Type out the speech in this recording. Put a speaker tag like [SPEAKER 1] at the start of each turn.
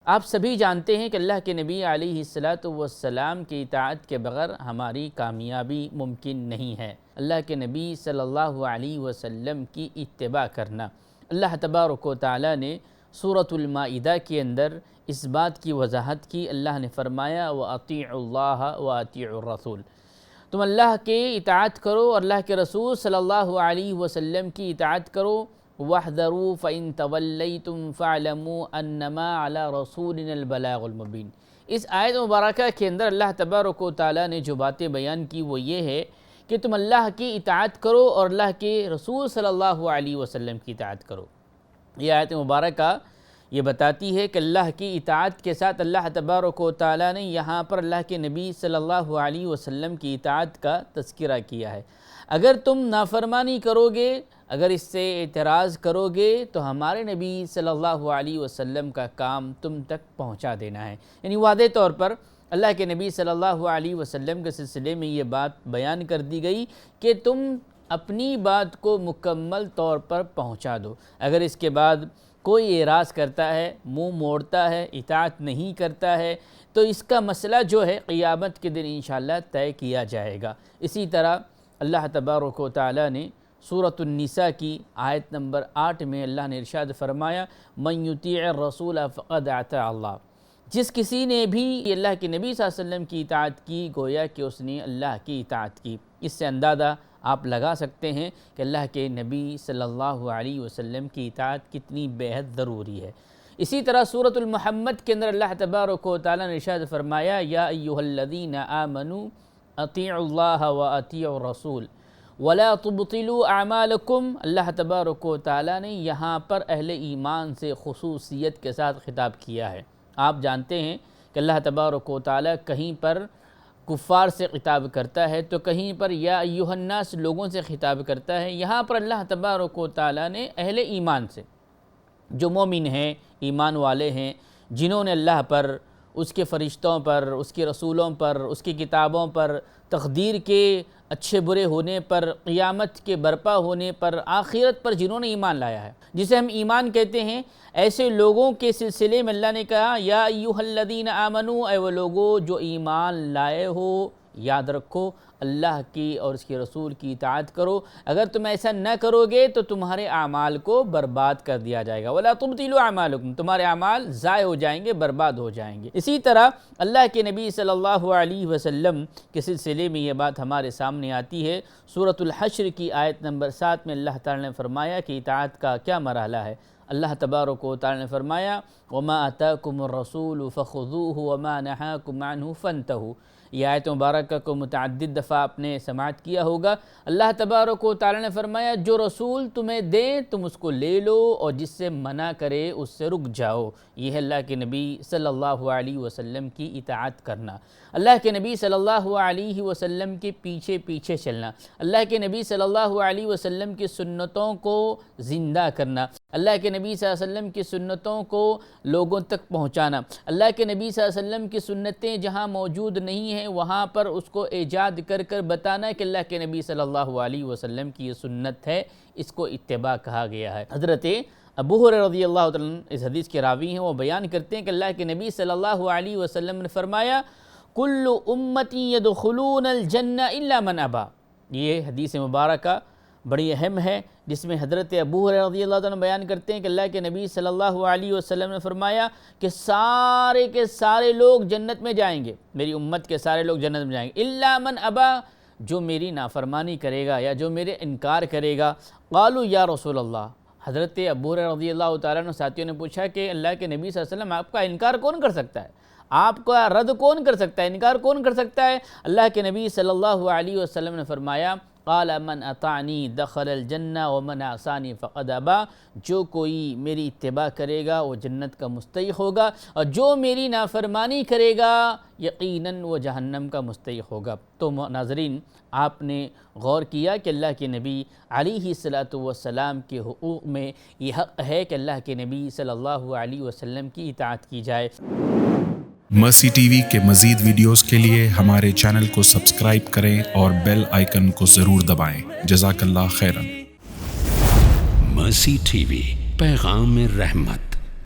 [SPEAKER 1] آپ سبھی جانتے ہیں کہ اللہ کے نبی علیہ الصلاۃ والسلام کی اطاعت کے بغیر ہماری کامیابی ممکن نہیں ہے۔ اللہ کے نبی صلی اللہ علیہ وسلم کی اتباع کرنا، اللہ تبارک و تعالیٰ نے سورۃ المائدہ کے اندر اس بات کی وضاحت کی۔ اللہ نے فرمایا وَأَطِيعُوا اللَّهَ وَأَطِيعُوا الرَّسُولَ، تم اللہ کے اطاعت کرو اور اللہ کے رسول صلی اللہ علیہ وسلم کی اطاعت کرو۔ وَاحْذَرُوا فَإِن تَوَلَّيْتُمْ فَاعْلَمُوا أَنَّمَا عَلَى رَسُولِنَا الْبَلَاغُ الْمُبِينُ۔ اس آیت مبارکہ کے اندر اللہ تبارک و تعالیٰ نے جو باتیں بیان کی وہ یہ ہے کہ تم اللہ کی اطاعت کرو اور اللہ کے رسول صلی اللہ علیہ وسلم کی اطاعت کرو۔ یہ آیت مبارکہ یہ بتاتی ہے کہ اللہ کی اطاعت کے ساتھ اللہ تبارک و تعالیٰ نے یہاں پر اللہ کے نبی صلی اللہ علیہ وسلم کی اطاعت کا تذکرہ کیا ہے۔ اگر تم نافرمانی کرو گے، اگر اس سے اعتراض کرو گے تو ہمارے نبی صلی اللہ علیہ وسلم کا کام تم تک پہنچا دینا ہے۔ یعنی واضح طور پر اللہ کے نبی صلی اللہ علیہ وسلم کے سلسلے میں یہ بات بیان کر دی گئی کہ تم اپنی بات کو مکمل طور پر پہنچا دو۔ اگر اس کے بعد کوئی اعراض کرتا ہے، منہ موڑتا ہے، اطاعت نہیں کرتا ہے، تو اس کا مسئلہ جو ہے قیامت کے دن انشاءاللہ طے کیا جائے گا۔ اسی طرح اللہ تبارک و تعالیٰ نے سورۃ النساء کی آیت نمبر 8 میں اللہ نے ارشاد فرمایا مَن یُطِیعِ الرَّسُولَ فَقَدْ اَطَاعَ اللَّهَ، جس کسی نے بھی اللہ کے نبی صلی اللہ علیہ وسلم کی اطاعت کی گویا کہ اس نے اللہ کی اطاعت کی۔ اس سے اندازہ آپ لگا سکتے ہیں کہ اللہ کے نبی صلی اللہ علیہ وسلم کی اطاعت کتنی بے حد ضروری ہے۔ اسی طرح سورۃ المحمد کے اندر اللہ تبارک و تعالیٰ نے ارشاد فرمایا یا ایھا الذین آمنوا اطیعوا اللہ واطیعوا الرسول ولا تبطلوا اعمالکم۔ اللہ تبارک و تعالیٰ نے یہاں پر اہل ایمان سے خصوصیت کے ساتھ خطاب کیا ہے۔ آپ جانتے ہیں کہ اللہ تبارک و تعالیٰ کہیں پر کفار سے خطاب کرتا ہے تو کہیں پر یا ایھا الناس لوگوں سے خطاب کرتا ہے۔ یہاں پر اللہ تبارک و تعالیٰ نے اہل ایمان سے، جو مومن ہیں، ایمان والے ہیں، جنہوں نے اللہ پر، اس کے فرشتوں پر، اس کے رسولوں پر، اس کی کتابوں پر، تقدیر کے اچھے برے ہونے پر، قیامت کے برپا ہونے پر، آخرت پر جنہوں نے ایمان لایا ہے، جسے ہم ایمان کہتے ہیں، ایسے لوگوں کے سلسلے میں اللہ نے کہا یا ایھا الذین آمنوا، اے وہ لوگو جو ایمان لائے ہو، یاد رکھو اللہ کی اور اس کے رسول کی اطاعت کرو۔ اگر تم ایسا نہ کرو گے تو تمہارے اعمال کو برباد کر دیا جائے گا۔ وَلَا تُبْطِلُوا أَعْمَالَكُمْ، تمہارے اعمال ضائع ہو جائیں گے، برباد ہو جائیں گے۔ اسی طرح اللہ کے نبی صلی اللہ علیہ وسلم کے سلسلے میں یہ بات ہمارے سامنے آتی ہے۔ سورۃ الحشر کی آیت نمبر 7 میں اللہ تعالیٰ نے فرمایا کہ اطاعت کا کیا مرحلہ ہے۔ اللہ تبارک و تعالیٰ نے فرمایا وَمَا أَتَاكُمُ الرَّسُولُ فَخُذُوهُ وَمَا نَهَاكُمْ عَنْهُ فَانْتَهُوا۔ یہ آیت مبارکہ کو متعدد دفعہ آپ نے سماعت کیا ہوگا۔ اللہ تبارک و تعالیٰ نے فرمایا جو رسول تمہیں دے تم اس کو لے لو اور جس سے منع کرے اس سے رک جاؤ۔ یہ ہے اللہ کے نبی صلی اللہ علیہ وسلم کی اطاعت کرنا، اللہ کے نبی صلی اللہ علیہ وسلم کے پیچھے پیچھے چلنا، اللہ کے نبی صلی اللہ علیہ وسلم کی سنتوں کو زندہ کرنا، اللہ کے نبی صلی اللہ علیہ وسلم کی سنتوں کو لوگوں تک پہنچانا، اللہ کے نبی صلی اللہ علیہ وسلم کی سنتیں جہاں موجود نہیں ہیں وہاں پر اس کو ایجاد کر کر بتانا کہ اللہ کے نبی صلی اللہ علیہ وسلم کی یہ سنت ہے، اس کو اتباع کہا گیا ہے۔ حضرت ابو ہریرہ رضی اللہ تعالیٰ عنہ اس حدیث کے راوی ہیں، وہ بیان کرتے ہیں کہ اللہ کے نبی صلی اللہ علیہ وسلم نے فرمایا کل امتی یدخلون الجنہ الا من ابا۔ یہ حدیث مبارکہ بڑی اہم ہے، جس میں حضرت ابو ہریرہ رضی اللہ عنہ بیان کرتے ہیں کہ اللہ کے نبی صلی اللہ علیہ وسلم نے فرمایا کہ سارے کے سارے لوگ جنت میں جائیں گے، میری امت کے سارے لوگ جنت میں جائیں گے الا من ابا، جو میری نافرمانی کرے گا یا جو میرے انکار کرے گا۔ قالوا یا رسول اللہ، حضرت ابو ہریرہ رضی اللہ تعالیٰ عنہ ساتھیوں نے پوچھا کہ اللہ کے نبی صلی اللہ علیہ وسلم آپ کا انکار کون کر سکتا ہے، آپ کا رد کون کر سکتا ہے، انکار کون کر سکتا ہے؟ اللہ کے نبی صلی اللہ علیہ وسلم نے فرمایا قال من اطاعنی دخل الجنہ ومن عصانی فقد ابا، جو کوئی میری اتباع کرے گا وہ جنت کا مستحق ہوگا اور جو میری نافرمانی کرے گا یقیناً وہ جہنم کا مستحق ہوگا۔ تو ناظرین، آپ نے غور کیا کہ اللہ کے نبی علیہ الصلاۃ والسلام کے حقوق میں یہ حق ہے کہ اللہ کے نبی صلی اللہ علیہ وسلم کی اطاعت کی جائے۔
[SPEAKER 2] مرسی ٹی وی کے مزید ویڈیوز کے لیے ہمارے چینل کو سبسکرائب کریں اور بیل آئیکن کو ضرور دبائیں۔ جزاک اللہ خیرن۔
[SPEAKER 3] مرسی ٹی وی، پیغام رحمت۔